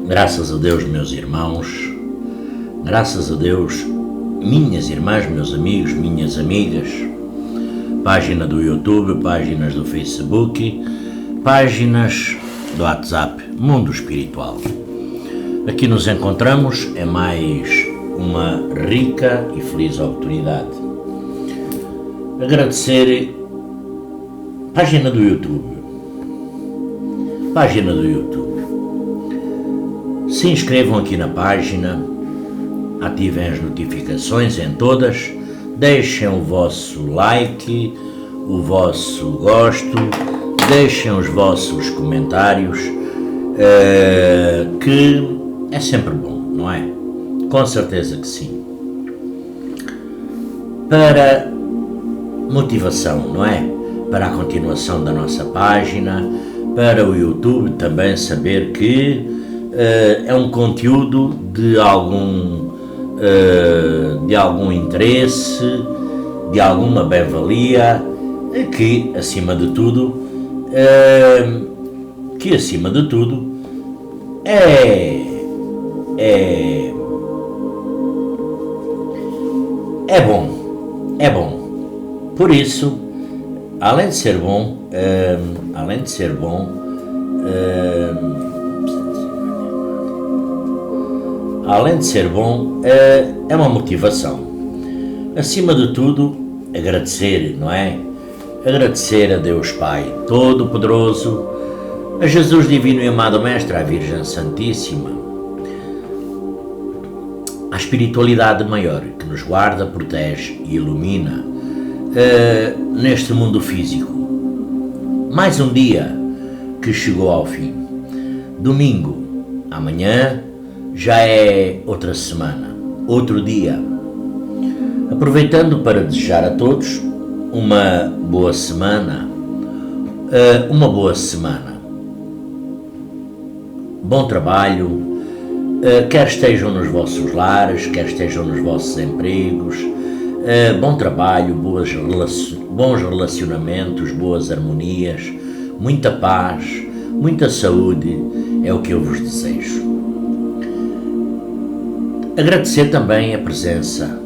Graças a Deus, meus irmãos, graças a Deus, minhas irmãs, meus amigos, minhas amigas, página do YouTube, páginas do Facebook, páginas do WhatsApp, Mundo Espiritual. Aqui nos encontramos, é mais uma rica e feliz oportunidade. Agradecer, página do YouTube, se inscrevam aqui na página, ativem as notificações em todas, deixem o vosso like, o vosso gosto, deixem os vossos comentários, que é sempre bom, não é? Com certeza que sim. Para motivação, não é? Para a continuação da nossa página, para o YouTube também saber que é um conteúdo de algum interesse, de alguma bem-valia, que acima de tudo é bom. Por isso, além de ser bom, é uma motivação. Acima de tudo, agradecer, não é? Agradecer a Deus Pai Todo-Poderoso, a Jesus Divino e Amado Mestre, à Virgem Santíssima, à espiritualidade maior que nos guarda, protege e ilumina neste mundo físico. Mais um dia que chegou ao fim. Domingo, amanhã já é outra semana, outro dia. Aproveitando para desejar a todos uma boa semana, bom trabalho, quer estejam nos vossos lares, quer estejam nos vossos empregos, bom trabalho, bons relacionamentos, boas harmonias, muita paz, muita saúde, é o que eu vos desejo. Agradecer também a presença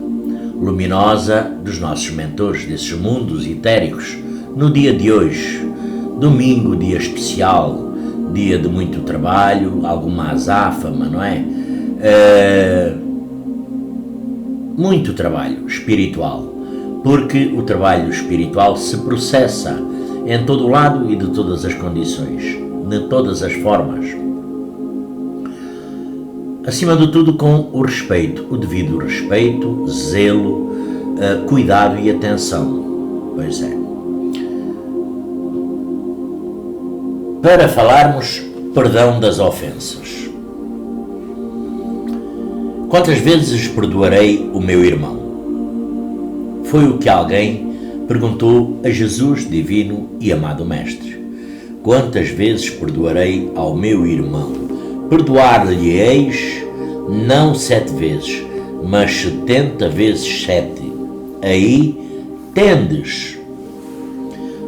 luminosa dos nossos mentores, desses mundos etéricos, no dia de hoje, domingo, dia especial, dia de muito trabalho, alguma azáfama, não é? Muito trabalho espiritual, porque o trabalho espiritual se processa em todo o lado e de todas as condições, de todas as formas. Acima de tudo com o respeito, o devido respeito, zelo, cuidado e atenção. Pois é. Para falarmos perdão das ofensas. Quantas vezes perdoarei o meu irmão? Foi o que alguém perguntou a Jesus Divino e Amado Mestre. Quantas vezes perdoarei ao meu irmão? Perdoar-lhe-eis não 7 vezes, mas 70 vezes 7. Aí tendes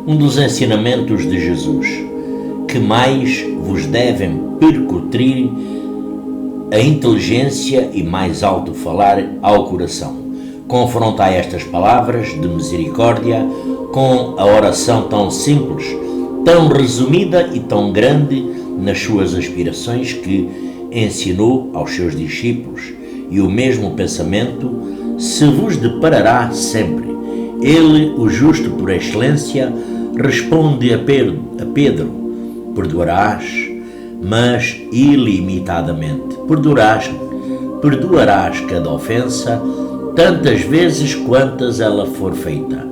um dos ensinamentos de Jesus, que mais vos devem percutir a inteligência e mais alto falar ao coração. Confrontai estas palavras de misericórdia com a oração tão simples, tão resumida e tão grande nas suas aspirações que ensinou aos seus discípulos, e o mesmo pensamento se vos deparará sempre. Ele, o justo por excelência, responde a Pedro: perdoarás, mas ilimitadamente. Perdoarás cada ofensa tantas vezes quantas ela for feita.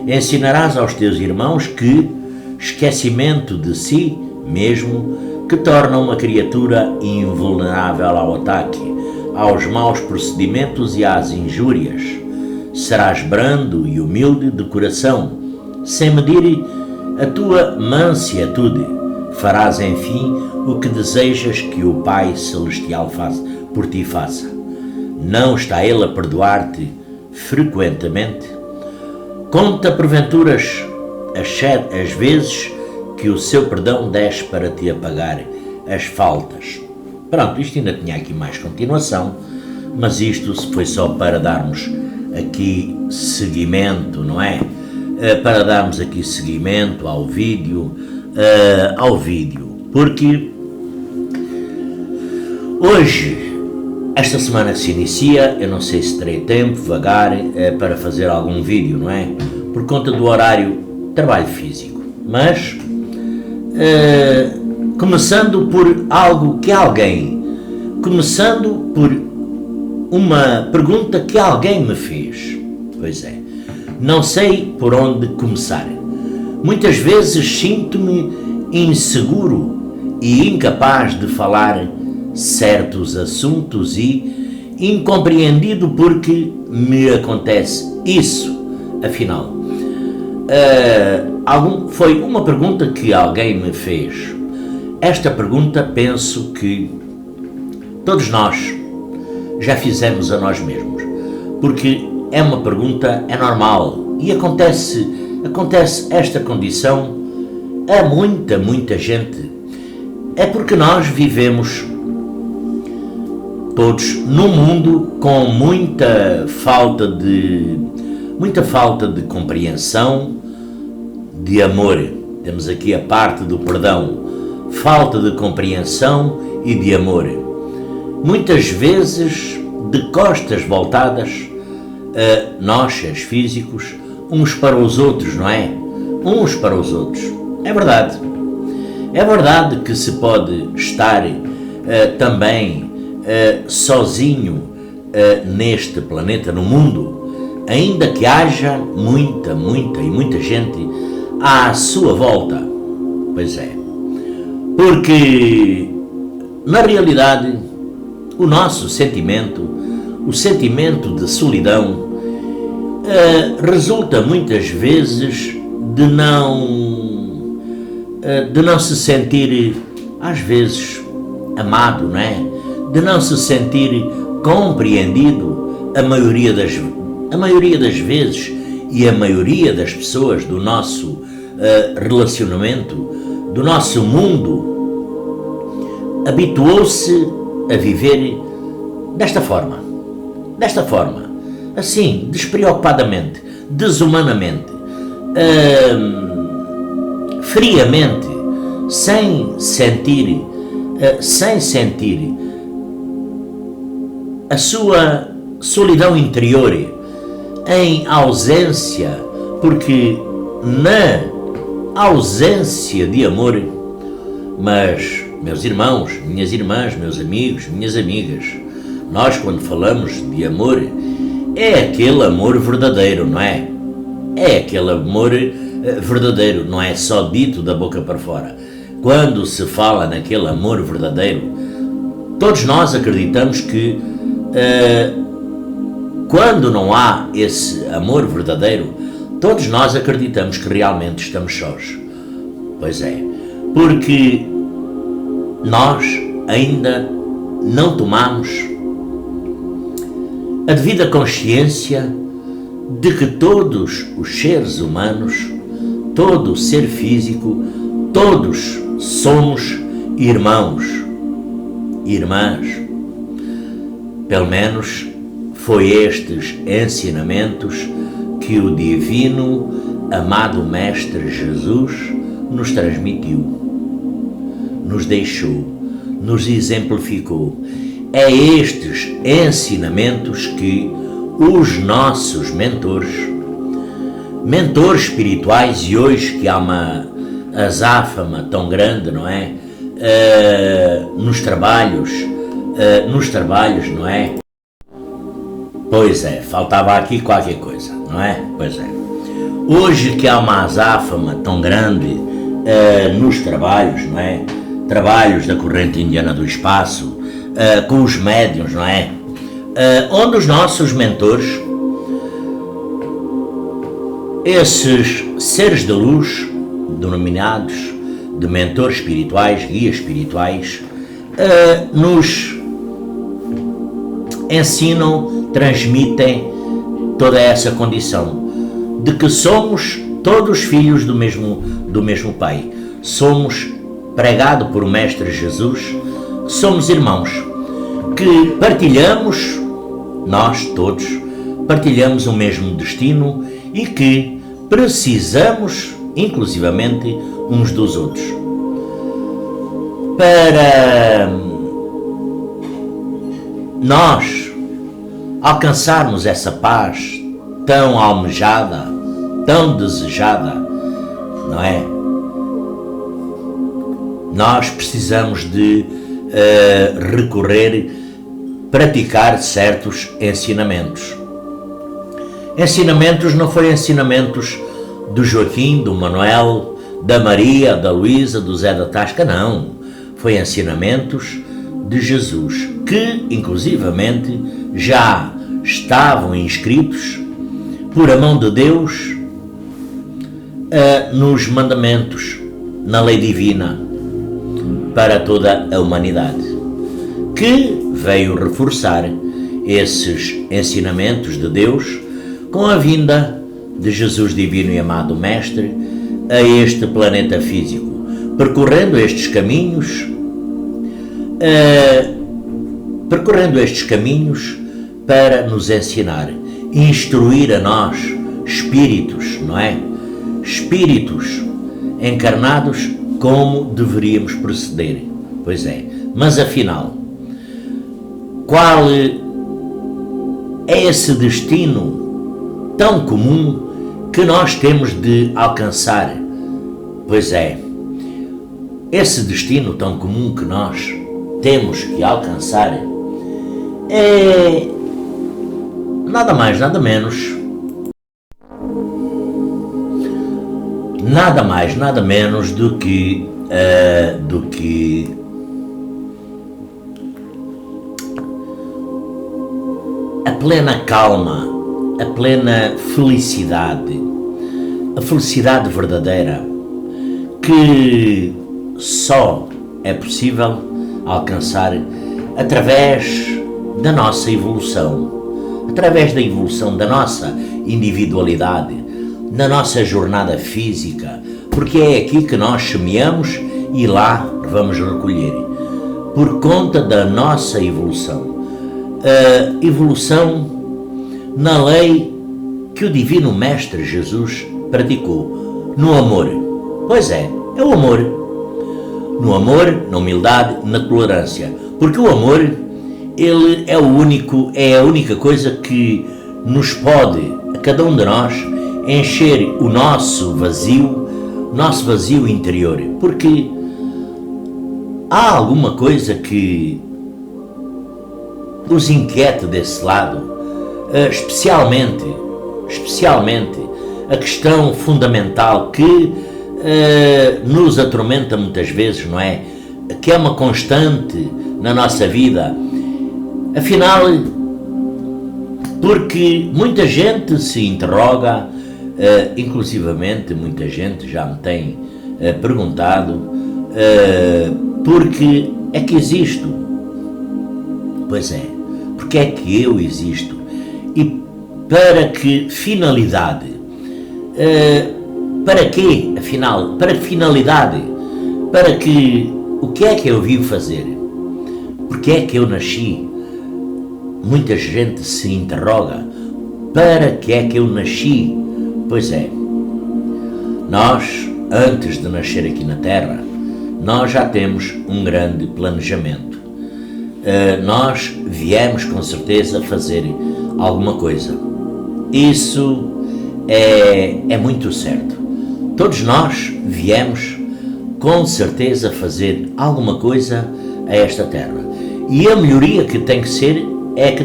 Ensinarás aos teus irmãos que esquecimento de si mesmo que torna uma criatura invulnerável ao ataque, aos maus procedimentos e às injúrias. Serás brando e humilde de coração, sem medir a tua mansiedade. Farás, enfim, o que desejas que o Pai Celestial por ti faça. Não está Ele a perdoar-te frequentemente? Conta, porventura, as vezes que o seu perdão desce para te apagar as faltas. Pronto, isto ainda tinha aqui mais continuação, mas isto foi só para darmos aqui seguimento, não é? Para darmos aqui seguimento ao vídeo, porque hoje, esta semana que se inicia, eu não sei se terei tempo, vagar, para fazer algum vídeo, não é? Por conta do horário de trabalho físico, mas começando por algo que começando por uma pergunta que alguém me fez. Pois é, não sei por onde começar. Muitas vezes sinto-me inseguro e incapaz de falar certos assuntos e incompreendido porque me acontece isso. Afinal, foi uma pergunta que alguém me fez. Esta pergunta penso que todos nós já fizemos a nós mesmos, porque é uma pergunta, é normal, e acontece esta condição a muita gente. É porque nós vivemos todos num mundo com muita falta de compreensão, de amor. Temos aqui a parte do perdão, falta de compreensão e de amor. Muitas vezes de costas voltadas, nós, seres físicos, uns para os outros, não é? Uns para os outros. É verdade. É verdade que se pode estar também sozinho neste planeta, no mundo, ainda que haja muita gente à sua volta. Pois é. Porque, na realidade, o nosso sentimento, o sentimento de solidão, resulta muitas vezes de não se sentir, às vezes, amado, não é? De não se sentir compreendido a maioria das vezes, e a maioria das pessoas do nosso relacionamento, do nosso mundo, habituou-se a viver desta forma, assim, despreocupadamente, desumanamente, friamente, sem sentir a sua solidão interior, em ausência, porque na ausência de amor. Mas, meus irmãos, minhas irmãs, meus amigos, minhas amigas, nós quando falamos de amor, é aquele amor verdadeiro, não é? É aquele amor verdadeiro, não é só dito da boca para fora. Quando se fala naquele amor verdadeiro, todos nós acreditamos que quando não há esse amor verdadeiro, todos nós acreditamos que realmente estamos sós. Pois é, porque nós ainda não tomamos a devida consciência de que todos os seres humanos, todo ser físico, todos somos irmãos e irmãs. Pelo menos foi estes ensinamentos que o divino, amado Mestre Jesus nos transmitiu, nos deixou, nos exemplificou. É estes ensinamentos que os nossos mentores espirituais, e hoje que há uma azáfama tão grande, não é? Nos trabalhos, não é? Pois é, faltava aqui qualquer coisa, não é? Pois é. Hoje que há uma azáfama tão grande nos trabalhos, não é? Trabalhos da corrente indiana do espaço, com os médiuns, não é? Onde os nossos mentores, esses seres de luz, denominados de mentores espirituais, guias espirituais, nos ensinam, transmitem toda essa condição de que somos todos filhos do mesmo Pai. somos, pregado por o Mestre Jesus, somos irmãos, que partilhamos, nós todos, partilhamos o mesmo destino e que precisamos, inclusivamente, uns dos outros. Para nós alcançarmos essa paz tão almejada, tão desejada, não é? Nós precisamos de recorrer, praticar certos ensinamentos. Ensinamentos não foram ensinamentos do Joaquim, do Manuel, da Maria, da Luísa, do Zé da Tasca, não. Foi ensinamentos de Jesus, que inclusivamente já estavam inscritos por a mão de Deus nos mandamentos, na lei divina para toda a humanidade, que veio reforçar esses ensinamentos de Deus com a vinda de Jesus divino e amado Mestre a este planeta físico, percorrendo estes caminhos para nos ensinar, instruir a nós, espíritos, não é? Espíritos encarnados, como deveríamos proceder. Pois é, mas afinal, qual é esse destino tão comum que nós temos de alcançar? Pois é, esse destino tão comum que nós temos que alcançar é nada mais, nada menos, do que a plena calma, a plena felicidade, a felicidade verdadeira, que só é possível alcançar através da nossa evolução, através da evolução da nossa individualidade, na nossa jornada física, porque é aqui que nós semeamos e lá vamos recolher, por conta da nossa evolução. A evolução na lei que o Divino Mestre Jesus praticou, no amor. Pois é o amor. No amor, na humildade, na tolerância. Porque o amor, ele é a única coisa que nos pode, a cada um de nós, encher o nosso vazio interior. Porque há alguma coisa que os inquieta desse lado, especialmente a questão fundamental que nos atormenta muitas vezes, não é? Que é uma constante na nossa vida. Afinal, porque muita gente se interroga, inclusivamente muita gente já me tem perguntado porque é que existo? Pois é, porque é que eu existo? E para que finalidade? Para quê, afinal? Para que finalidade? Para que... O que é que eu vim fazer? Porque é que eu nasci? Muita gente se interroga. Para que é que eu nasci? Pois é, nós, antes de nascer aqui na Terra, nós já temos um grande planejamento. Nós viemos com certeza fazer alguma coisa. Isso é muito certo. Todos nós viemos com certeza fazer alguma coisa a esta terra. E a melhoria que tem que ser é que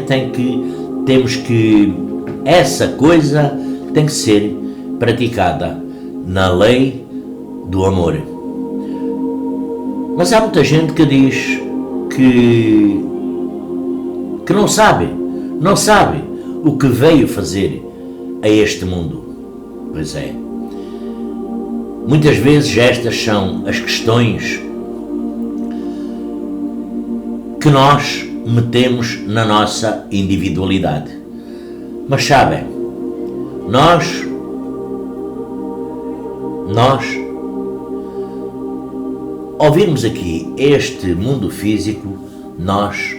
essa coisa tem que ser praticada na lei do amor. Mas há muita gente que diz que não sabe o que veio fazer a este mundo. Pois é. Muitas vezes estas são as questões que nós metemos na nossa individualidade. Mas sabem, nós ao virmos aqui este mundo físico, nós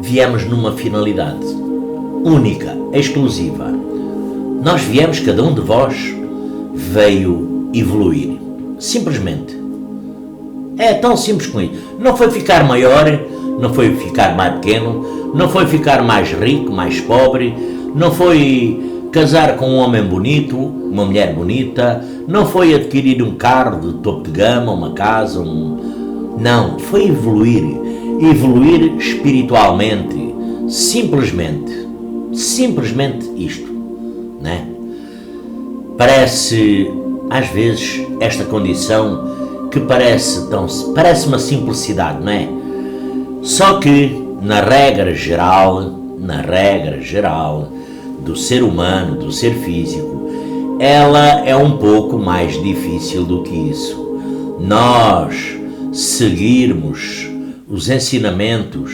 viemos numa finalidade única, exclusiva. Nós viemos, cada um de vós veio evoluir, simplesmente. É tão simples como isso. Não foi ficar maior, não foi ficar mais pequeno, não foi ficar mais rico, mais pobre, não foi casar com um homem bonito, uma mulher bonita, não foi adquirir um carro de topo de gama, uma casa, não, foi evoluir espiritualmente, simplesmente isto, né? Parece, às vezes, esta condição que parece uma simplicidade, não é? Só que, na regra geral do ser humano, do ser físico, ela é um pouco mais difícil do que isso. Nós seguirmos os ensinamentos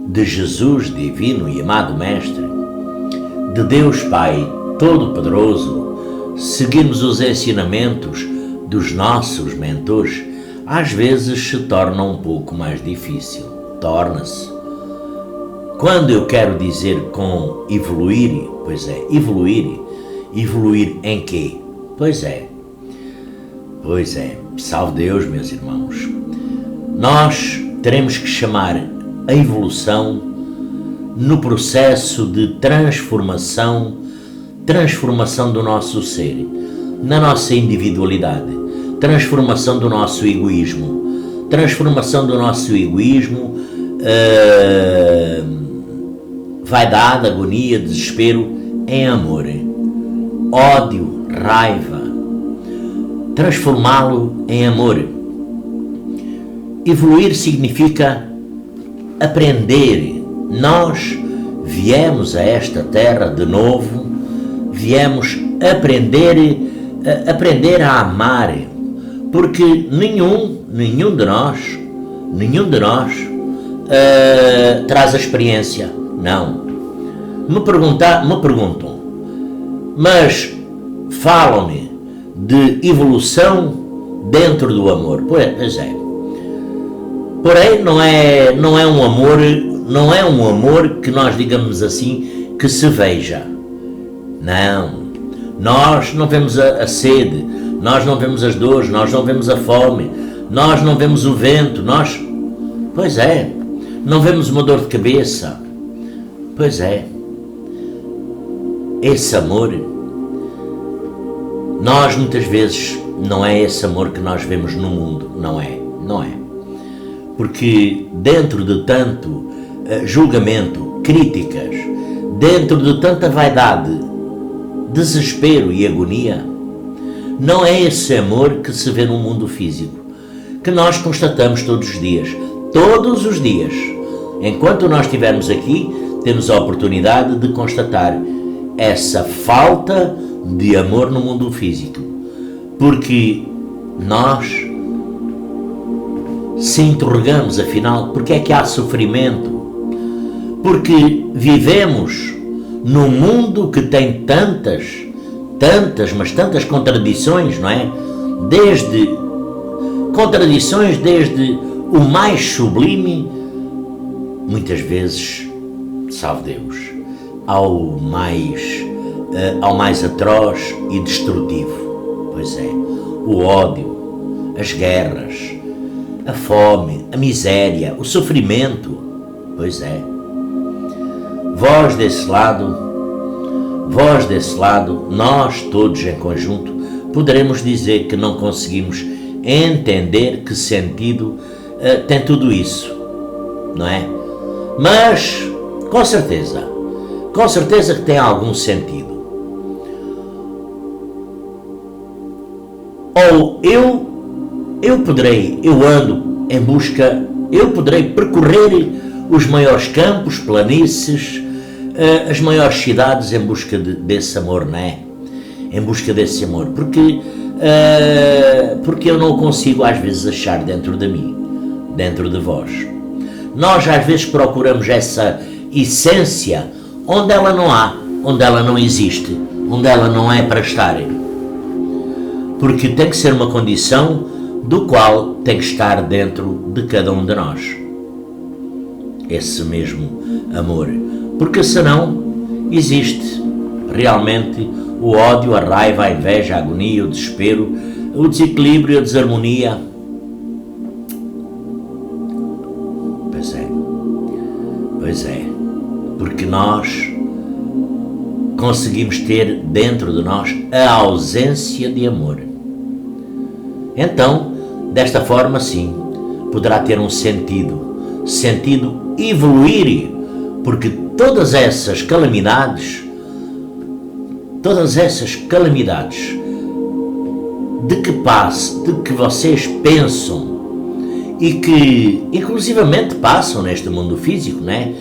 de Jesus divino e amado Mestre, de Deus Pai Todo-Poderoso, seguirmos os ensinamentos dos nossos mentores, às vezes se torna um pouco mais difícil. Torna-se. Quando eu quero dizer com evoluir, pois é, evoluir em quê? Pois é, salve Deus, meus irmãos. Nós teremos que chamar a evolução no processo de transformação do nosso ser, na nossa individualidade, transformação do nosso egoísmo, vaidade, agonia, desespero em amor, ódio, raiva, transformá-lo em amor. Evoluir significa aprender. Nós viemos a esta terra de novo, viemos aprender a amar, porque nenhum de nós traz a experiência. Não. Me perguntam, mas falam-me de evolução dentro do amor. Pois é. Porém, não é um amor que nós digamos assim, que se veja. Não. Nós não vemos a sede, nós não vemos as dores, nós não vemos a fome, nós não vemos o vento, pois é, não vemos uma dor de cabeça. Pois é, esse amor, nós muitas vezes não é esse amor que nós vemos no mundo, não é. Porque dentro de tanto julgamento, críticas, dentro de tanta vaidade, desespero e agonia, não é esse amor que se vê no mundo físico, que nós constatamos todos os dias. Enquanto nós estivermos aqui, temos a oportunidade de constatar essa falta de amor no mundo físico, porque nós se interrogamos, afinal, porque é que há sofrimento? Porque vivemos num mundo que tem tantas contradições, não é? Contradições desde o mais sublime, muitas vezes, salve Deus, ao mais atroz e destrutivo. Pois é, o ódio, as guerras, a fome, a miséria, o sofrimento. Pois é. Vós desse lado, nós todos em conjunto, poderemos dizer que não conseguimos entender que sentido tem tudo isso, não é? Mas, com certeza que tem algum sentido. Ou eu poderei percorrer os maiores campos, planícies, as maiores cidades em busca desse amor, não é? Em busca desse amor, porque eu não o consigo às vezes achar dentro de mim, dentro de vós. Nós às vezes procuramos essa essência onde ela não há, onde ela não existe, onde ela não é para estar. Porque tem que ser uma condição do qual tem que estar dentro de cada um de nós. Esse mesmo amor. Porque senão existe realmente o ódio, a raiva, a inveja, a agonia, o desespero, o desequilíbrio, a desarmonia. Pois é, porque nós conseguimos ter dentro de nós a ausência de amor. Então, desta forma, sim, poderá ter um sentido evoluir, porque todas essas calamidades de que vocês pensam e que inclusivamente passam neste mundo físico, né?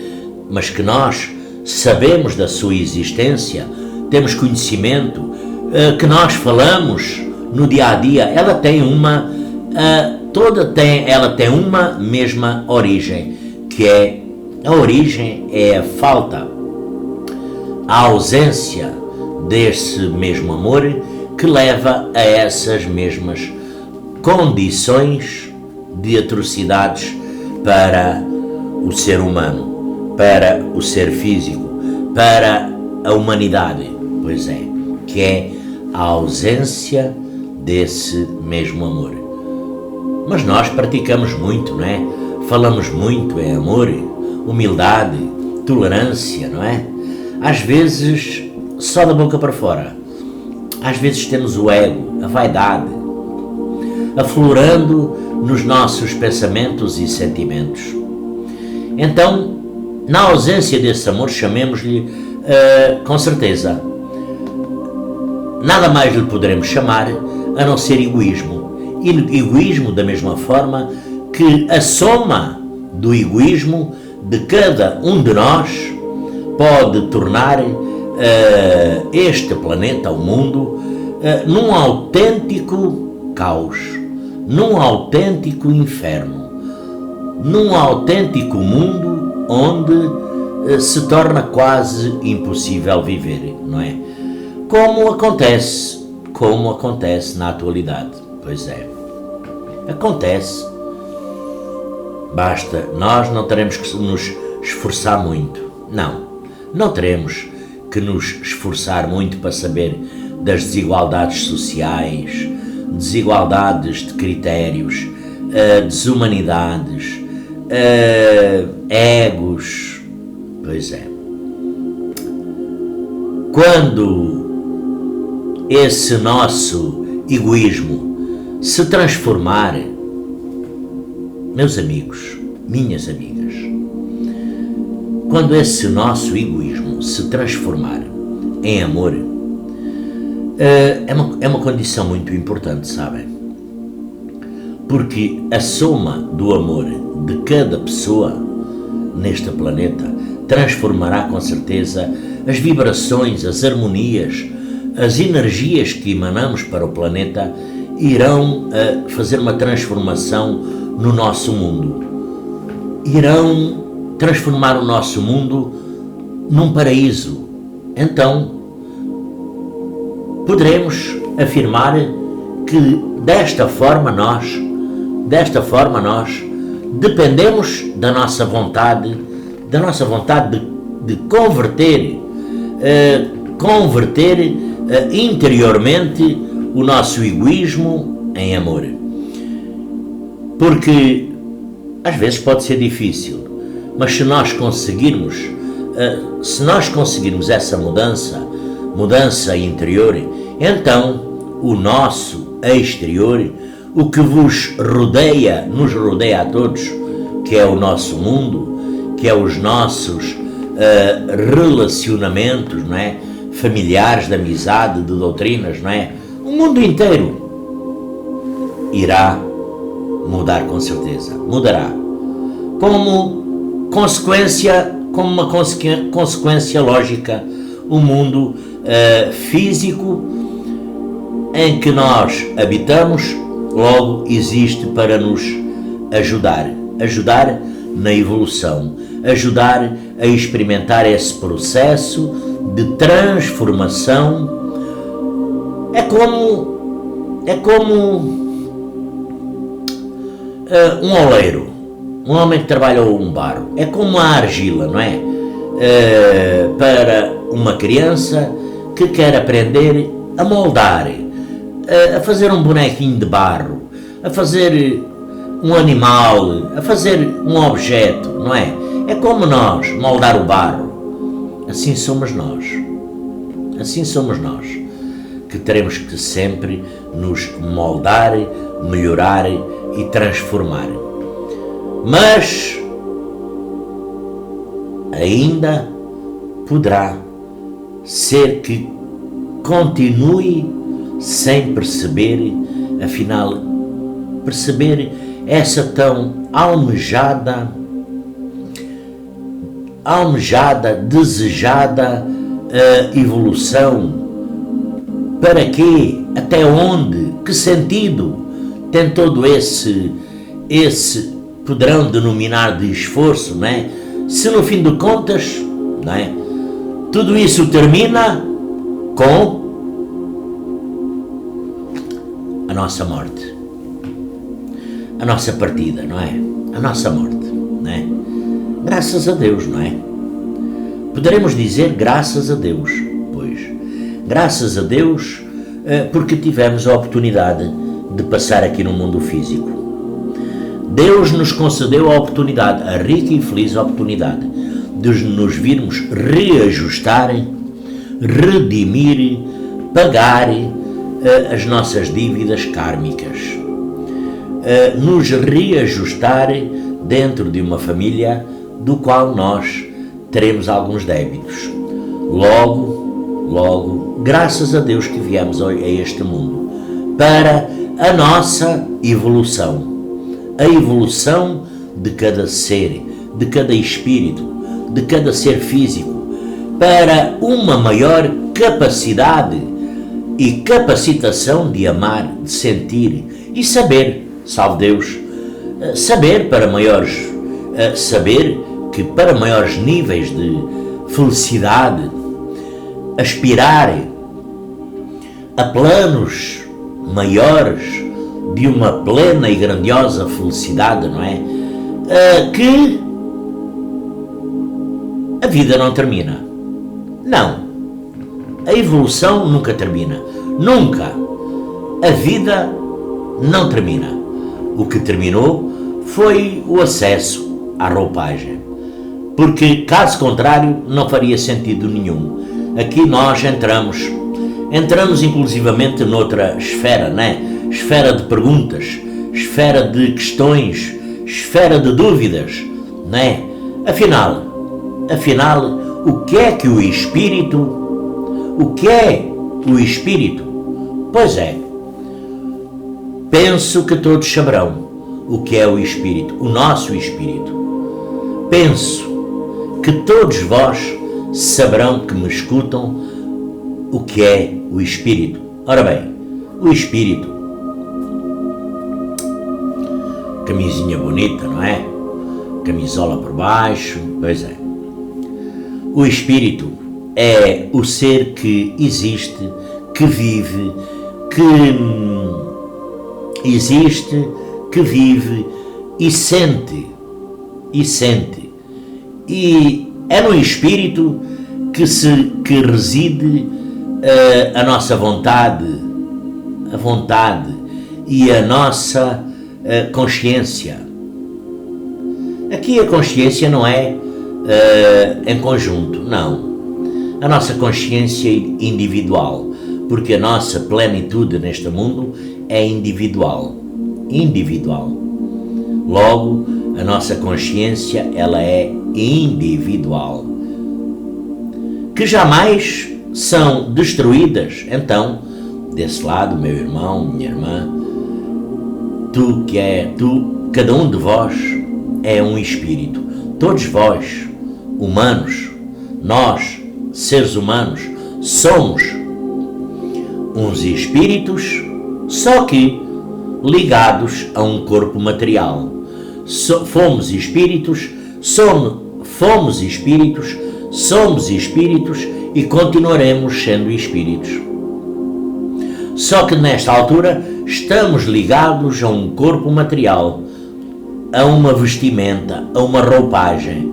Mas que nós sabemos da sua existência, temos conhecimento, que nós falamos no dia a dia, ela tem uma mesma origem, que é a origem é a falta, a ausência desse mesmo amor que leva a essas mesmas condições de atrocidades para o ser humano, para o ser físico, para a humanidade, pois é, que é a ausência desse mesmo amor. Mas nós praticamos muito, não é? Falamos muito em amor, humildade, tolerância, não é? Às vezes só da boca para fora. Às vezes temos o ego, a vaidade, aflorando nos nossos pensamentos e sentimentos. Então, na ausência desse amor, chamemos-lhe, com certeza, nada mais lhe poderemos chamar a não ser egoísmo. E egoísmo da mesma forma que a soma do egoísmo de cada um de nós pode tornar este planeta, o mundo, num autêntico caos, num autêntico inferno, num autêntico mundo onde se torna quase impossível viver, não é? Como acontece na atualidade. Pois é, acontece. Basta, nós não teremos que nos esforçar muito. Não teremos que nos esforçar muito para saber das desigualdades sociais, desigualdades de critérios, desumanidades, egos. Pois é. Quando esse nosso egoísmo se transformar, meus amigos, minhas amigas, quando esse nosso egoísmo se transformar em amor, é uma condição muito importante, sabem? Porque a soma do amor de cada pessoa neste planeta transformará com certeza as vibrações, as harmonias, as energias que emanamos para o planeta irão fazer uma transformação no nosso mundo. Irão transformar o nosso mundo num paraíso. Então, poderemos afirmar que desta forma nós dependemos da nossa vontade de converter interiormente o nosso egoísmo em amor. Porque às vezes pode ser difícil, mas se nós conseguirmos essa mudança interior, então o nosso exterior, o que nos rodeia a todos, que é o nosso mundo, que é os nossos relacionamentos, não é? Familiares, de amizade, de doutrinas, não é? O mundo inteiro irá mudar, com certeza, mudará. Como uma consequência lógica, o mundo físico em que nós habitamos, logo existe para nos ajudar na evolução, ajudar a experimentar esse processo de transformação. É como Um oleiro, um homem que trabalha um barro, é como a argila, não é? Para uma criança que quer aprender a moldar, a fazer um bonequinho de barro, a fazer um animal, a fazer um objeto, não é? É como nós, moldar o barro. Assim somos nós. Assim somos nós, que teremos que sempre nos moldar, melhorar e transformar. Mas ainda poderá ser que continue sem perceber, afinal, perceber essa tão almejada, desejada evolução. Para quê? Até onde? Que sentido tem todo esse poderão denominar de esforço, não é? Se no fim de contas, não é? Tudo isso termina com a nossa morte, a nossa partida, não é? A nossa morte, não é? Graças a Deus, não é? Poderemos dizer graças a Deus, pois, graças a Deus, porque tivemos a oportunidade de passar aqui no mundo físico. Deus nos concedeu a oportunidade, a rica e feliz oportunidade, de nos virmos reajustar, redimir, pagar as nossas dívidas kármicas, nos reajustar dentro de uma família do qual nós teremos alguns débitos. Logo, graças a Deus que viemos a este mundo, para a nossa evolução, a evolução de cada ser, de cada espírito, de cada ser físico, para uma maior capacidade e capacitação de amar, de sentir e saber, salve Deus, saber que para maiores níveis de felicidade, aspirar a planos maiores de uma plena e grandiosa felicidade, não é? Que a vida não termina. Não. A evolução nunca termina. Nunca. A vida não termina. O que terminou foi o acesso à roupagem. Porque, caso contrário, não faria sentido nenhum. Aqui nós entramos inclusivamente noutra esfera, não é? Esfera de perguntas, esfera de questões, esfera de dúvidas, não é? Afinal, o que é que o Espírito? O que é o Espírito? Pois é, penso que todos saberão o que é o Espírito, o nosso Espírito. Penso que todos vós saberão que me escutam o que é o Espírito. Ora bem, o Espírito, camisinha bonita, não é? Camisola por baixo, pois é. O Espírito é o ser que existe, que vive, que vive e sente. E é no Espírito que reside a nossa vontade, e a nossa consciência. Aqui a consciência não é em conjunto, não. A nossa consciência é individual, porque a nossa plenitude neste mundo é individual. Logo, a nossa consciência, ela é individual. Que jamais são destruídas. Então, desse lado, meu irmão, minha irmã, cada um de vós é um espírito. Todos vós, humanos, nós, seres humanos, somos uns espíritos, só que ligados a um corpo material. Fomos espíritos, somos espíritos e continuaremos sendo espíritos. Só que nesta altura estamos ligados a um corpo material, a uma vestimenta, a uma roupagem.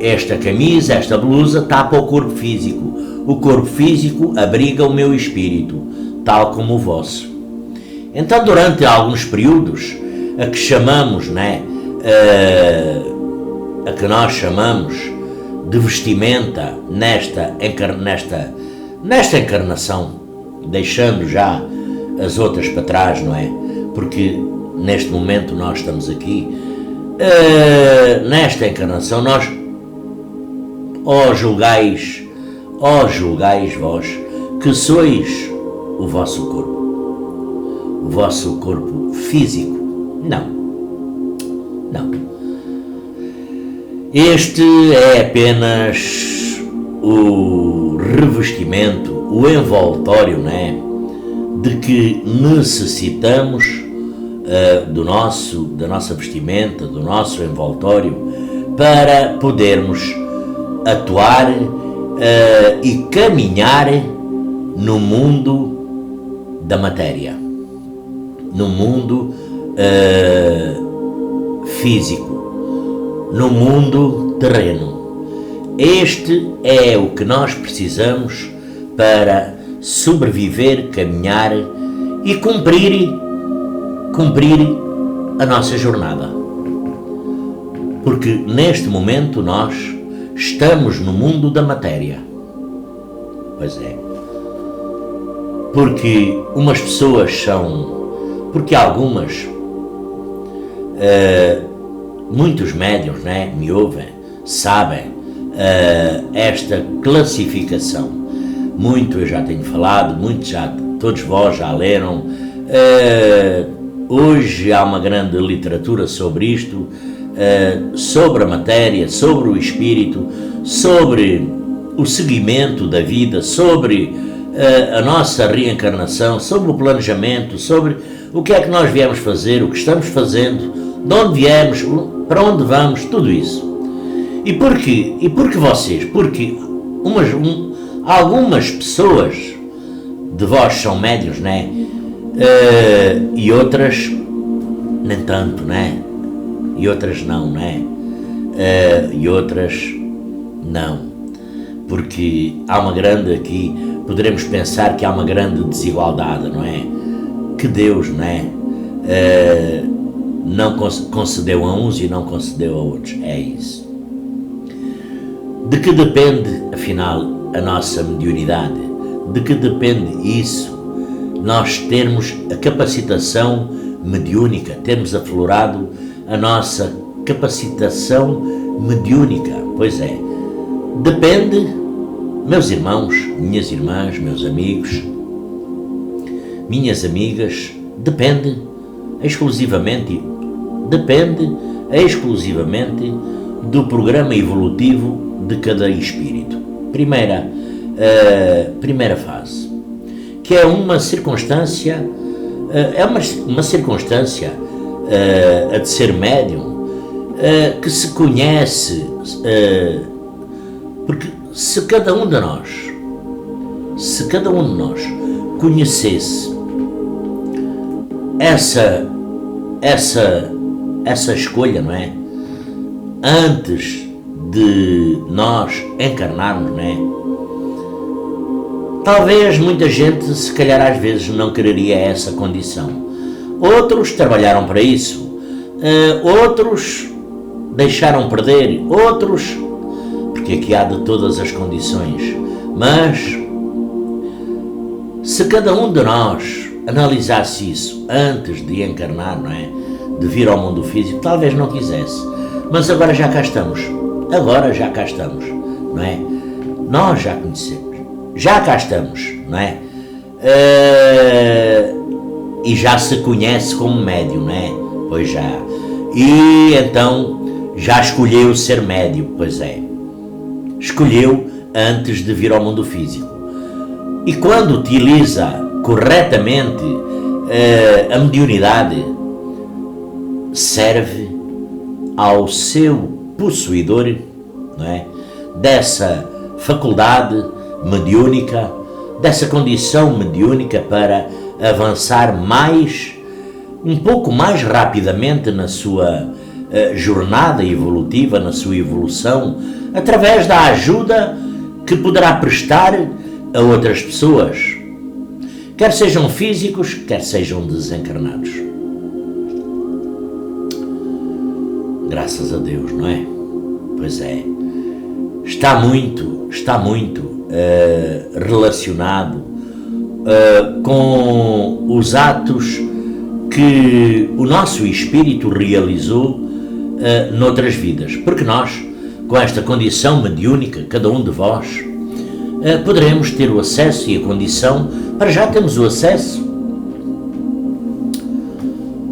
Esta camisa, esta blusa tapa o corpo físico. O corpo físico abriga o meu espírito, tal como o vosso. Então, durante alguns períodos, a que chamamos, a que nós chamamos de vestimenta nesta encarnação, deixando já as outras para trás, não é? Porque neste momento nós estamos aqui, nesta encarnação, nós, ó julgais vós, que sois o vosso corpo físico. Não. Este é apenas o revestimento, o envoltório, de que necessitamos da nossa vestimenta, do nosso envoltório, para podermos atuar e caminhar no mundo da matéria, no mundo físico, no mundo terreno. Este é o que nós precisamos para sobreviver, caminhar e cumprir a nossa jornada. Porque neste momento nós estamos no mundo da matéria. Pois é. Porque umas pessoas porque algumas, muitos médiuns, me ouvem, sabem esta classificação. Muito eu já tenho falado, todos vós já leram. Hoje há uma grande literatura sobre isto, sobre a matéria, sobre o espírito, sobre o seguimento da vida, sobre a nossa reencarnação, sobre o planejamento, sobre o que é que nós viemos fazer, o que estamos fazendo, de onde viemos, para onde vamos, tudo isso. E porquê? Porque algumas pessoas de vós são médiuns, e outras nem tanto, e outras não, e outras não, porque há uma grande aqui, poderemos pensar que há uma grande desigualdade, que Deus, não concedeu a uns e não concedeu a outros. É isso. De que depende, afinal, a nossa mediunidade? De que depende isso? Nós termos a capacitação mediúnica, termos aflorado a nossa capacitação mediúnica. Pois é, depende, meus irmãos, minhas irmãs, meus amigos, minhas amigas, depende exclusivamente do programa evolutivo de cada espírito. Primeira fase, que é uma circunstância, a de ser médium, que se conhece, porque se cada um de nós conhecesse essa escolha, antes de nós encarnarmos, talvez muita gente, se calhar às vezes, não quereria essa condição. Outros trabalharam para isso, outros deixaram perder, outros, porque aqui há de todas as condições, mas se cada um de nós analisasse isso antes de encarnar, de vir ao mundo físico, talvez não quisesse, mas agora já cá estamos, nós já conhecemos, já cá estamos, e já se conhece como médium, pois já, e então já escolheu ser médium, pois é, escolheu antes de vir ao mundo físico, e quando utiliza corretamente a mediunidade, serve ao seu possuidor, dessa faculdade mediúnica, dessa condição mediúnica, para avançar um pouco mais rapidamente na sua jornada evolutiva, na sua evolução, através da ajuda que poderá prestar a outras pessoas, quer sejam físicos, quer sejam desencarnados. Graças a Deus, não é? Pois é. Está muito relacionado com os atos que o nosso espírito realizou noutras vidas, porque nós, com esta condição mediúnica, cada um de vós, poderemos ter o acesso e a condição, para já temos o acesso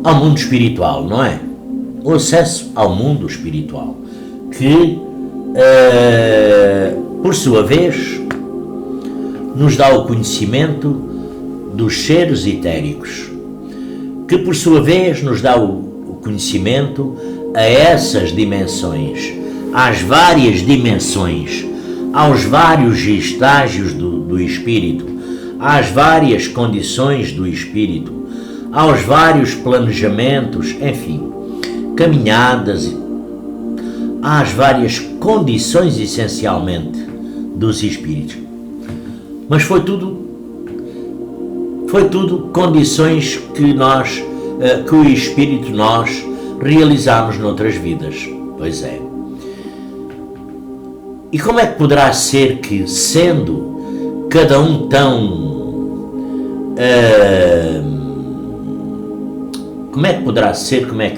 ao mundo espiritual, não é? O acesso ao mundo espiritual, que, por sua vez, nos dá o conhecimento dos seres etéricos, que por sua vez nos dá o conhecimento a essas dimensões, às várias dimensões, aos vários estágios do espírito, às várias condições do espírito, aos vários planejamentos, enfim, caminhadas, às várias condições essencialmente dos espíritos. Mas foi tudo condições que que o espírito nós realizamos noutras vidas. Pois é. E como é que poderá ser que, sendo cada um tão como é que poderá ser, como é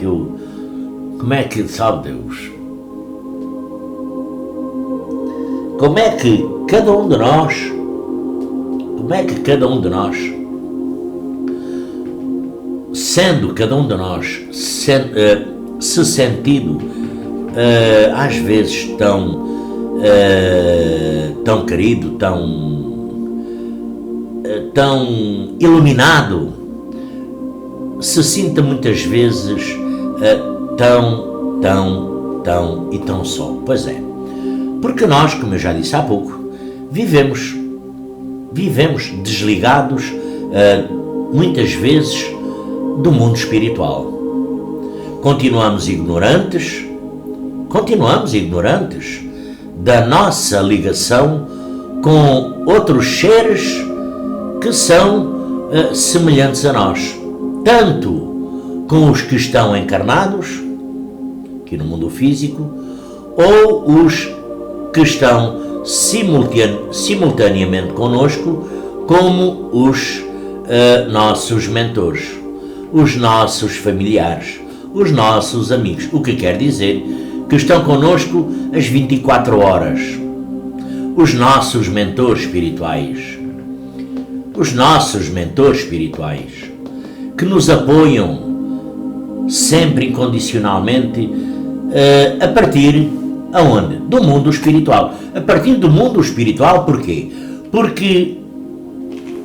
que, sabe Deus, como é que cada um de nós, sendo cada um de nós se sentido às vezes tão querido, tão iluminado, se sinta muitas vezes tão só. Pois é, porque nós, como eu já disse há pouco, vivemos desligados muitas vezes do mundo espiritual. Continuamos ignorantes da nossa ligação com outros seres que são semelhantes a nós, tanto com os que estão encarnados, aqui no mundo físico, ou os que estão simultaneamente conosco, como os nossos mentores, os nossos familiares, os nossos amigos, o que quer dizer que estão conosco as 24 horas, os nossos mentores espirituais, que nos apoiam sempre incondicionalmente a partir aonde? Do mundo espiritual. A partir do mundo espiritual, porquê? Porque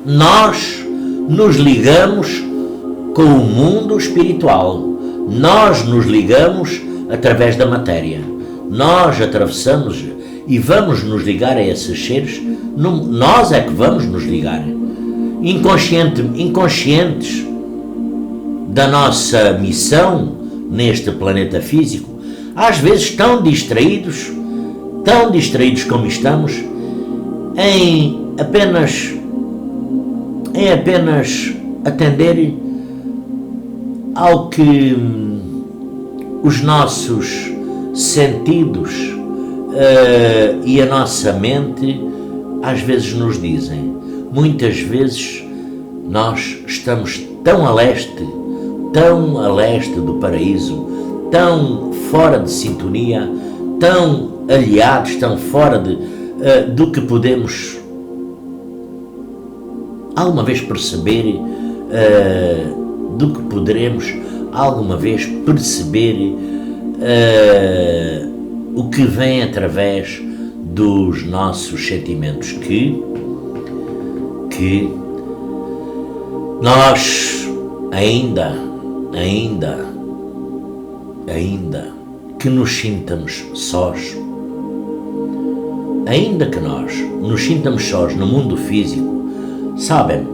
nós nos ligamos com o mundo espiritual, nós nos ligamos através da matéria, nós atravessamos e vamos nos ligar a esses seres, nós é que vamos nos ligar, inconscientes da nossa missão neste planeta físico, às vezes tão distraídos como estamos, em apenas atender ao que os nossos sentidos e a nossa mente às vezes nos dizem. Muitas vezes nós estamos tão a leste do paraíso, tão fora de sintonia, tão aliados, tão fora do que podemos alguma vez perceber, do que poderemos alguma vez perceber o que vem através dos nossos sentimentos, que nós ainda que nos sintamos sós, ainda que nós nos sintamos sós no mundo físico, sabem,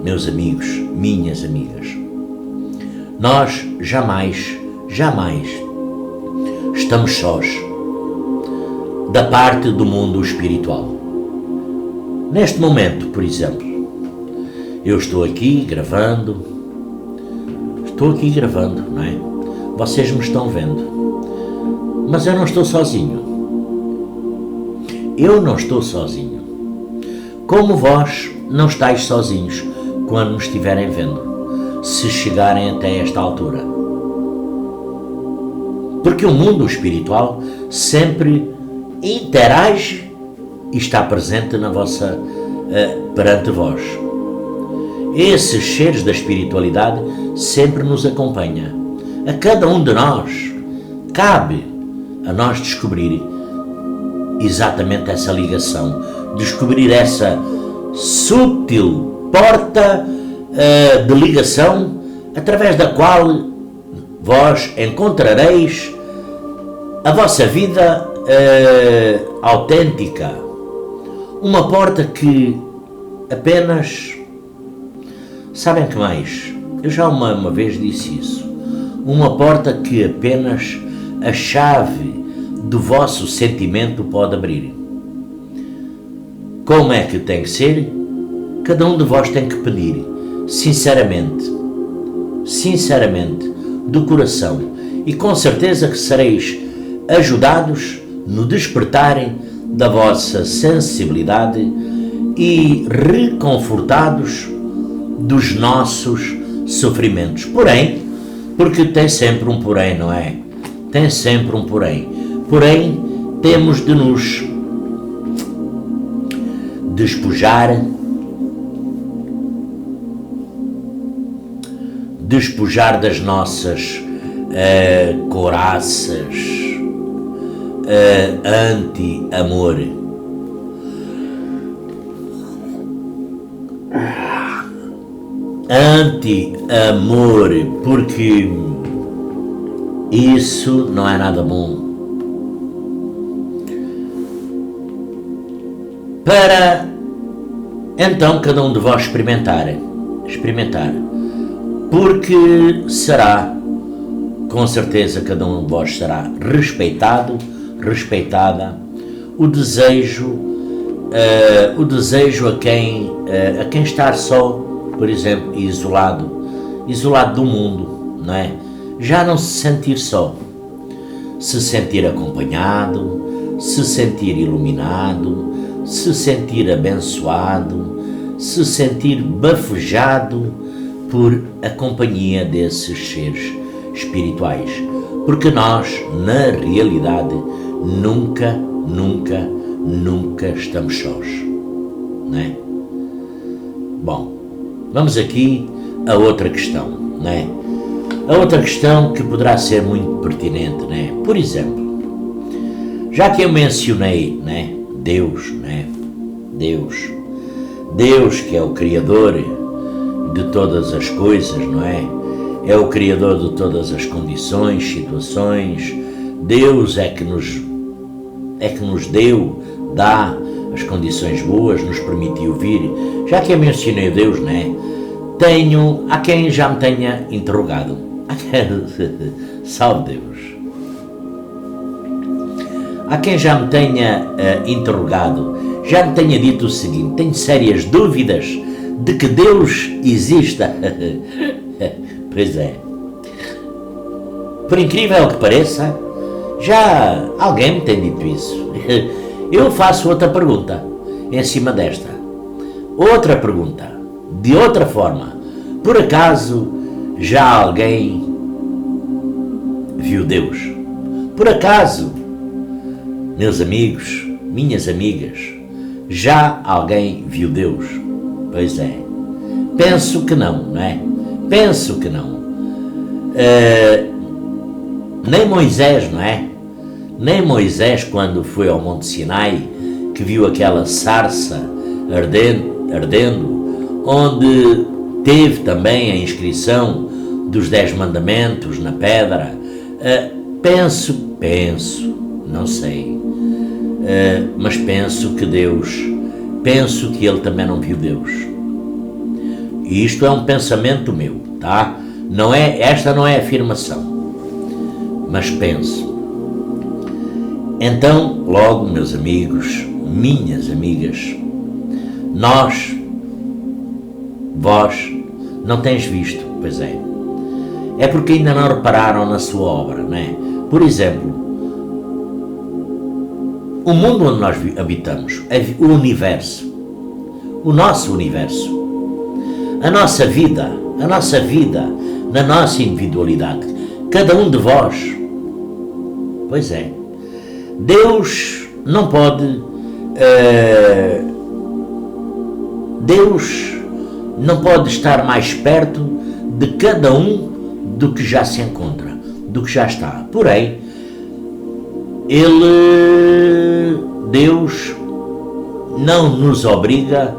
meus amigos, minhas amigas, nós jamais estamos sós da parte do mundo espiritual. Neste momento, por exemplo, eu estou aqui gravando, não é? Vocês me estão vendo, mas eu não estou sozinho. Eu não estou sozinho. Como vós não estáis sozinhos quando me estiverem vendo, se chegarem até esta altura. Porque o mundo espiritual sempre interage e está presente na vossa, perante vós. Esses seres da espiritualidade sempre nos acompanha. A cada um de nós cabe a nós descobrir exatamente essa ligação, descobrir essa sutil porta de ligação através da qual vós encontrareis a vossa vida autêntica. Uma porta que apenas... Sabem que mais? Eu já uma vez disse isso. Uma porta que apenas a chave do vosso sentimento pode abrir. Como é que tem que ser? Cada um de vós tem que pedir, sinceramente, do coração, e com certeza que sereis ajudados no despertarem da vossa sensibilidade e reconfortados dos nossos sofrimentos. Porém, porque tem sempre um porém, não é? Tem sempre um porém. Porém, temos de nos despojar das nossas couraças anti-amor. Anti-amor, porque isso não é nada bom. Para então cada um de vós experimentar, porque será, com certeza cada um de vós será respeitada, o desejo a quem estar só, por exemplo, isolado do mundo, não é? Já não se sentir só, se sentir acompanhado, se sentir iluminado, se sentir abençoado, se sentir bafejado por a companhia desses seres espirituais, porque nós, na realidade, nunca estamos sós, não é? Bom, vamos aqui a outra questão, não é? A outra questão que poderá ser muito pertinente, não é? Por exemplo, já que eu mencionei, não é? Deus, não é? Deus que é o Criador de todas as coisas, não é? É o Criador de todas as condições, situações. Deus é que nos dá as condições boas, nos permitiu vir. Já que eu mencionei Deus, não é? Há quem já me tenha interrogado. Salve Deus. Há quem já me tenha interrogado, já me tenha dito o seguinte: tenho sérias dúvidas de que Deus exista. Pois é. Por incrível que pareça, já alguém me tem dito isso. Eu faço outra pergunta em cima desta. Outra pergunta, de outra forma. Por acaso já alguém viu Deus? Por acaso, meus amigos, minhas amigas, já alguém viu Deus? Pois é. Penso que não, não é? Penso que não. Nem Moisés, não é? Nem Moisés, quando foi ao Monte Sinai, que viu aquela sarça ardendo, onde teve também a inscrição dos 10 mandamentos na pedra. Penso, não sei, mas penso que ele também não viu Deus. E isto é um pensamento meu, tá? Esta não é afirmação, mas penso. Então, logo, meus amigos, minhas amigas, vós não tens visto, pois é. É porque ainda não repararam na sua obra, não é? Por exemplo, o mundo onde nós habitamos, o universo, o nosso universo, a nossa vida, na nossa individualidade, cada um de vós, pois é, Deus não pode, Deus não pode estar mais perto de cada um do que já se encontra, do que já está. Porém, Deus não nos obriga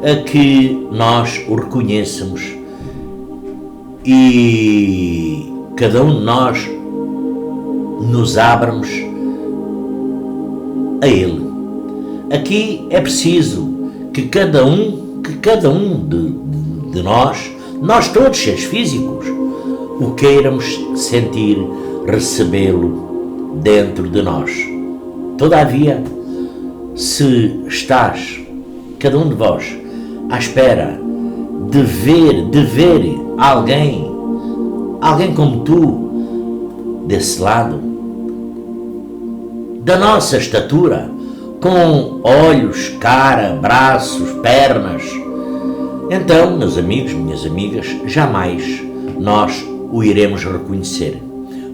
a que nós o reconheçamos e cada um de nós nos abramos a Ele. Aqui é preciso que cada um de nós todos seres físicos, o queiramos sentir, recebê-lo dentro de nós. Todavia, se estás, cada um de vós, à espera de ver alguém como tu, desse lado, da nossa estatura, com olhos, cara, braços, pernas, então, meus amigos, minhas amigas, jamais nós o iremos reconhecer.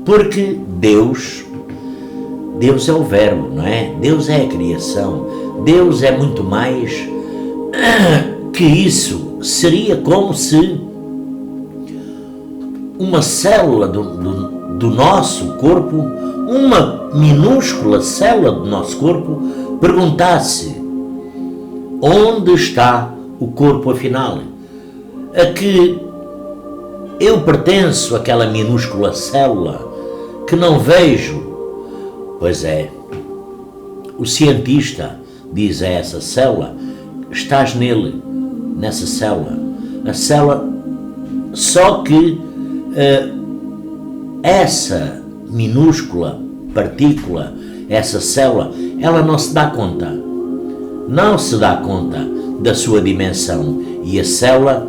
Porque Deus é o Verbo, não é? Deus é a criação. Deus é muito mais que isso. Seria como se uma célula do nosso corpo, uma minúscula célula do nosso corpo, perguntasse: onde está o corpo afinal? A que eu pertenço àquela minúscula célula que não vejo. Pois é, o cientista diz a essa célula: estás nessa célula. A célula, só que essa minúscula partícula, essa célula, ela não se dá conta da sua dimensão, e a célula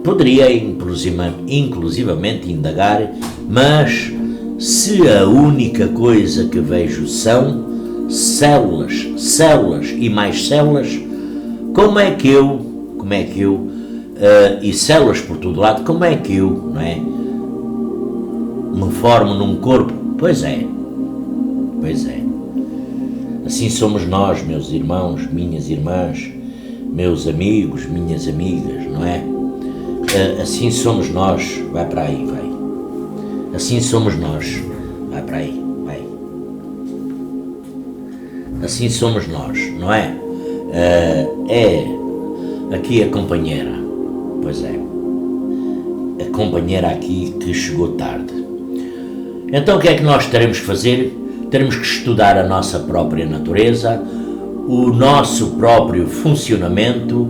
poderia inclusivamente indagar: mas se a única coisa que vejo são células e mais células, como é que eu e células por todo lado, como é que eu, não é, me formo num corpo? Pois é. Assim somos nós, meus irmãos, minhas irmãs, meus amigos, minhas amigas, não é? Assim somos nós. Vai para aí, vai. Assim somos nós. Vai para aí, vai. Assim somos nós, não é? É aqui a companheira. Pois é. A companheira aqui que chegou tarde. Então o que é que nós teremos que fazer? Teremos que estudar a nossa própria natureza, o nosso próprio funcionamento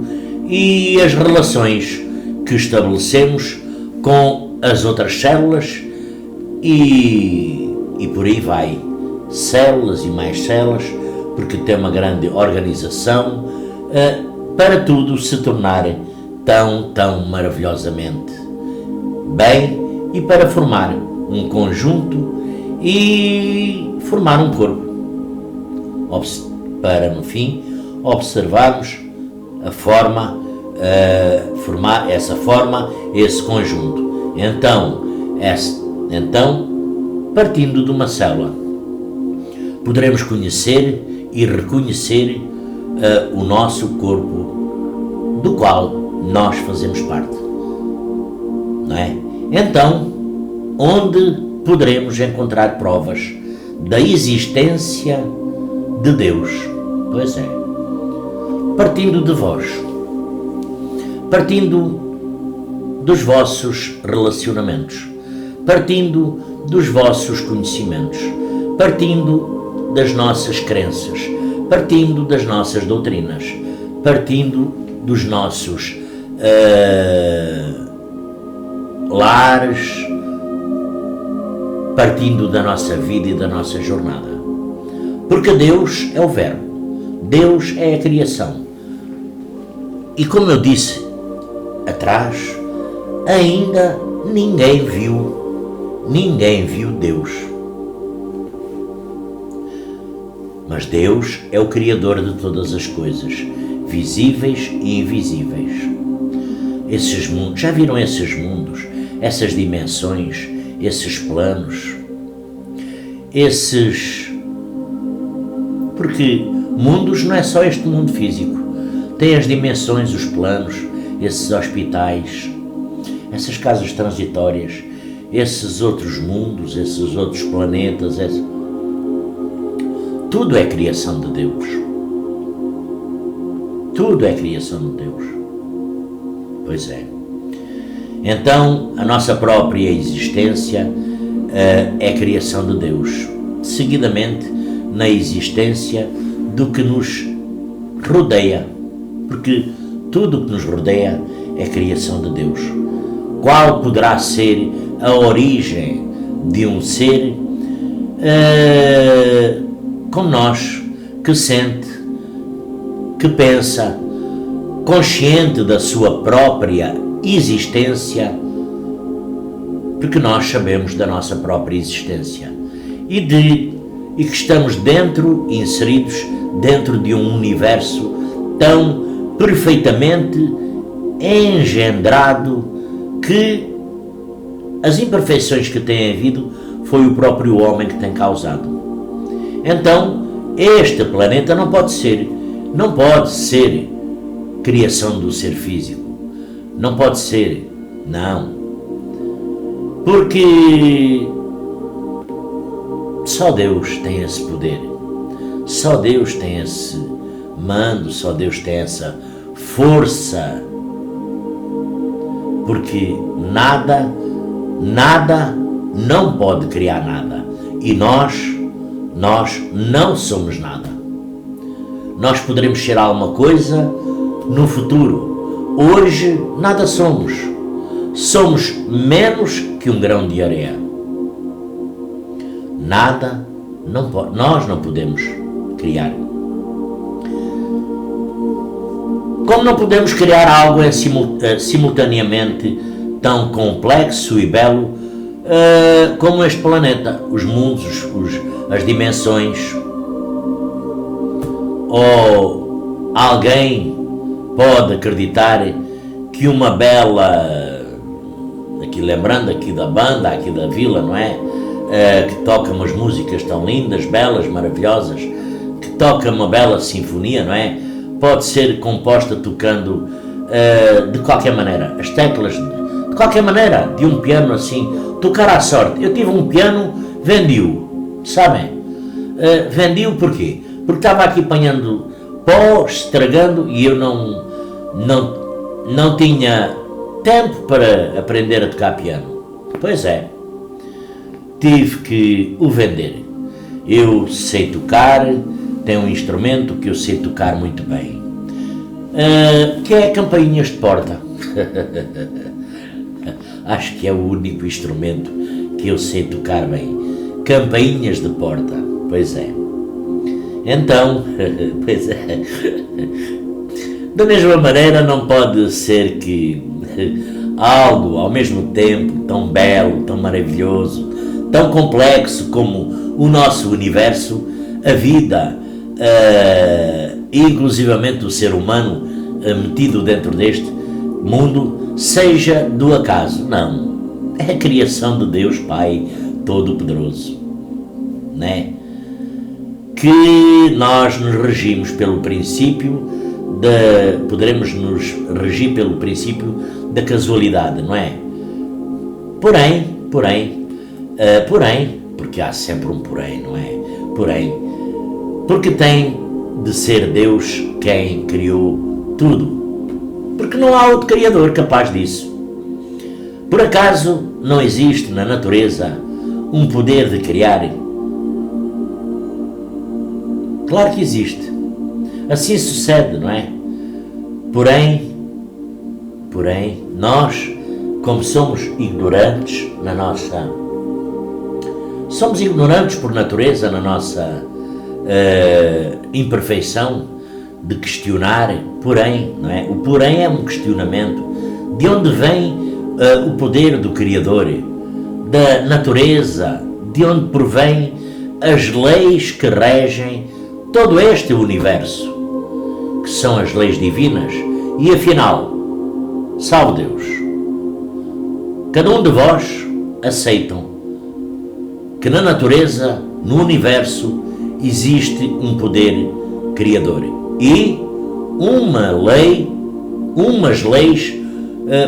e as relações que estabelecemos com as outras células e por aí vai. Células e mais células, porque tem uma grande organização para tudo se tornar tão maravilhosamente bem e para formar um conjunto e formar um corpo, para no fim observarmos a forma, formar essa forma, esse conjunto. Então, partindo de uma célula, poderemos conhecer e reconhecer o nosso corpo, do qual nós fazemos parte, não é? Então, onde poderemos encontrar provas da existência de Deus? Pois é, partindo de vós, partindo dos vossos relacionamentos, partindo dos vossos conhecimentos, partindo das nossas crenças, partindo das nossas doutrinas, partindo dos nossos lares, partindo da nossa vida e da nossa jornada. Porque Deus é o Verbo, Deus é a criação. E como eu disse atrás, ainda ninguém viu Deus. Mas Deus é o Criador de todas as coisas, visíveis e invisíveis. Esses mundos, já viram esses mundos, essas dimensões, esses planos, porque mundos não é só este mundo físico, tem as dimensões, os planos, esses hospitais, essas casas transitórias, esses outros mundos, esses outros planetas, tudo é criação de Deus. Tudo é criação de Deus. Pois é. Então, a nossa própria existência é criação de Deus. Seguidamente, na existência do que nos rodeia. Porque tudo o que nos rodeia é criação de Deus. Qual poderá ser a origem de um ser como nós, que sente, que pensa, consciente da sua própria existência, porque nós sabemos da nossa própria existência e que estamos inseridos dentro de um universo tão perfeitamente engendrado que as imperfeições que têm havido foi o próprio homem que tem causado. Então, este planeta não pode ser criação do ser físico. Não pode ser, não. Porque só Deus tem esse poder. Só Deus tem esse mando, só Deus tem essa força. Porque nada não pode criar nada. E nós não somos nada. Nós poderemos ser alguma coisa no futuro. Hoje nada somos. Somos menos que um grão de areia. Nós não podemos criar. Como não podemos criar algo simultaneamente tão complexo e belo como este planeta, os mundos, as dimensões. Ou alguém pode acreditar que uma bela, aqui lembrando aqui da banda, aqui da vila, não é? Que toca umas músicas tão lindas, belas, maravilhosas, que toca uma bela sinfonia, não é? Pode ser composta tocando de qualquer maneira, as teclas de qualquer maneira, de um piano assim, tocar à sorte. Eu tive um piano, vendi-o, sabem? Vendi-o porquê? Porque estava aqui apanhando pó, estragando, e eu não tinha tempo para aprender a tocar piano. Pois é, tive que o vender. Eu sei tocar, tenho um instrumento que eu sei tocar muito bem, que é campainhas de porta. Acho que é o único instrumento que eu sei tocar bem. Campainhas de porta, pois é. Então, pois é. Da mesma maneira, não pode ser que algo ao mesmo tempo tão belo, tão maravilhoso, tão complexo como o nosso universo, a vida, e inclusivamente o ser humano metido dentro deste mundo, seja do acaso. Não, é a criação de Deus Pai Todo-Poderoso, né? Que nós nos regimos pelo princípio poderemos nos regir pelo princípio da casualidade, não é? Porém, porque há sempre um porém, não é? Porque tem de ser Deus quem criou tudo. Porque não há outro Criador capaz disso. Por acaso não existe na natureza um poder de criar? Claro que existe. Assim sucede, não é? Porém, nós, como somos ignorantes na nossa Somos ignorantes por natureza na nossa imperfeição de questionar, porém, não é? O porém é um questionamento. De onde vem o poder do Criador, da natureza, de onde provém as leis que regem todo este universo, que são as leis divinas, e afinal, salve Deus, cada um de vós aceitam que na natureza, no universo, existe um poder criador e umas leis,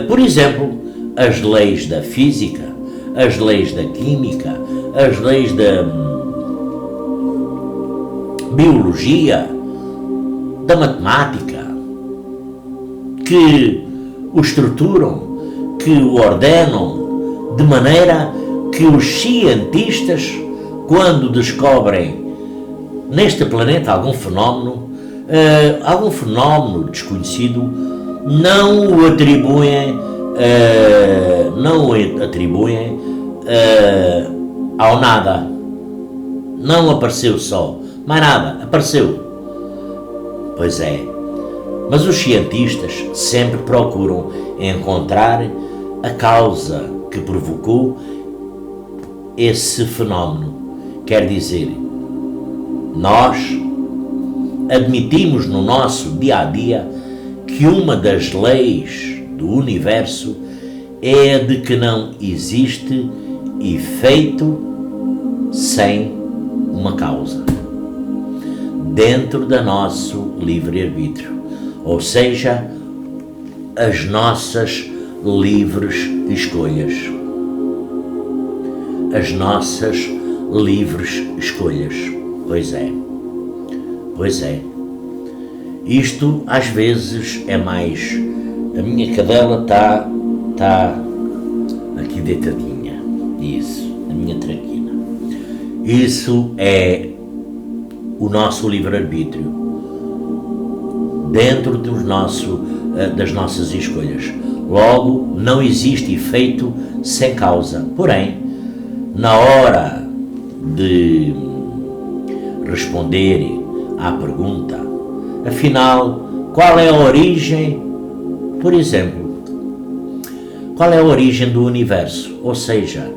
por exemplo, as leis da física, as leis da química, as leis da biologia, da matemática, que o estruturam, que o ordenam, de maneira que os cientistas, quando descobrem neste planeta algum fenómeno desconhecido, não o atribuem ao nada. Não apareceu só, mais nada, apareceu. Pois é, mas os cientistas sempre procuram encontrar a causa que provocou esse fenómeno. Quer dizer, nós admitimos no nosso dia a dia que uma das leis do universo é a de que não existe efeito sem uma causa, dentro do nosso livre-arbítrio, ou seja, as nossas livres escolhas. As nossas livres escolhas. Pois é. Isto às vezes é mais... A minha cadela está aqui deitadinha. Isso, a minha traquina. Isso é o nosso livre-arbítrio, dentro das nossas escolhas. Logo, não existe efeito sem causa. Porém, na hora de responder à pergunta, afinal, qual é a origem, por exemplo, qual é a origem do universo? Ou seja,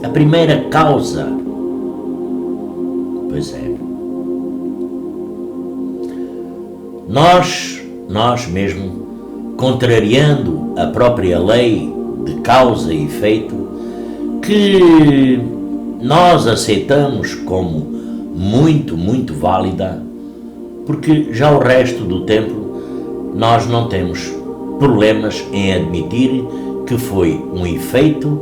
a primeira causa. Pois é. Nós mesmo, contrariando a própria lei de causa e efeito, que nós aceitamos como muito, muito válida, porque já o resto do tempo nós não temos problemas em admitir que foi um efeito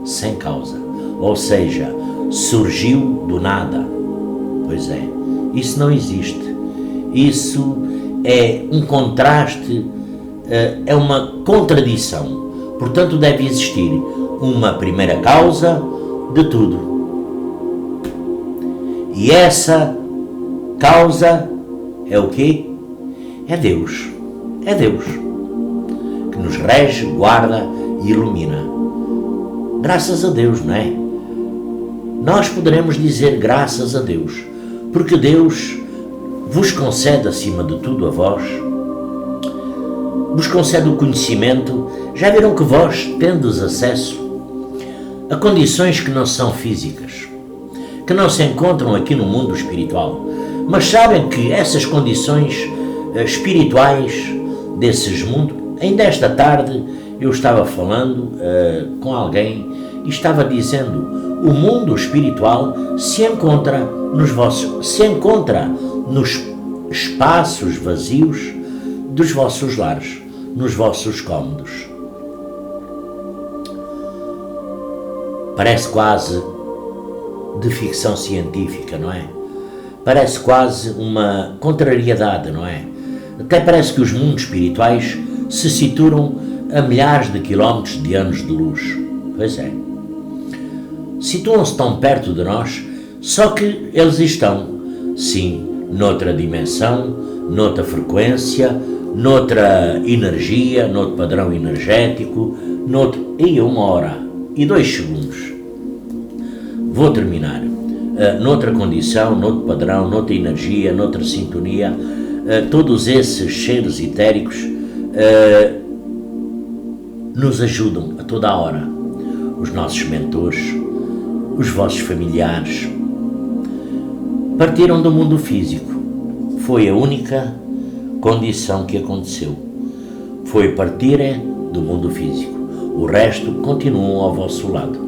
sem causa, ou seja, surgiu do nada. Pois é, isso não existe. Isso é um contraste, é uma contradição. Portanto, deve existir uma primeira causa de tudo. E essa causa é o quê? É Deus. É Deus que nos rege, guarda e ilumina. Graças a Deus, não é? Nós poderemos dizer graças a Deus, porque Deus vos concede, acima de tudo a vós, vos concede o conhecimento. Já viram que vós tendes acesso a condições que não são físicas, que não se encontram aqui no mundo espiritual, mas sabem que essas condições espirituais desses mundos, ainda esta tarde eu estava falando com alguém e estava dizendo, o mundo espiritual se encontra nos espaços vazios dos vossos lares, nos vossos cômodos. Parece quase de ficção científica, não é? Parece quase uma contrariedade, não é? Até parece que os mundos espirituais se situam a milhares de quilómetros de anos de luz. Pois é. Situam-se tão perto de nós, só que eles estão, sim, noutra dimensão, noutra frequência, noutra energia, noutro padrão energético, e 1h02. Vou terminar. Noutra condição, noutro padrão, noutra energia, noutra sintonia, todos esses seres etéricos nos ajudam a toda a hora. Os nossos mentores, os vossos familiares, partiram do mundo físico. Foi a única condição que aconteceu. Foi partirem do mundo físico. O resto continuam ao vosso lado.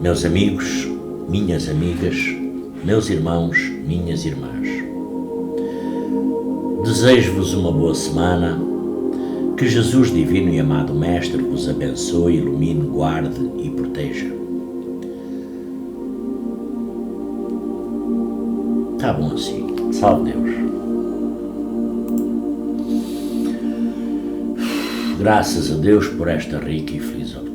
Meus amigos, minhas amigas, meus irmãos, minhas irmãs, desejo-vos uma boa semana. Que Jesus divino e amado Mestre vos abençoe, ilumine, guarde e proteja. Tá bom assim. Salve Deus. Graças a Deus por esta rica e feliz oportunidade.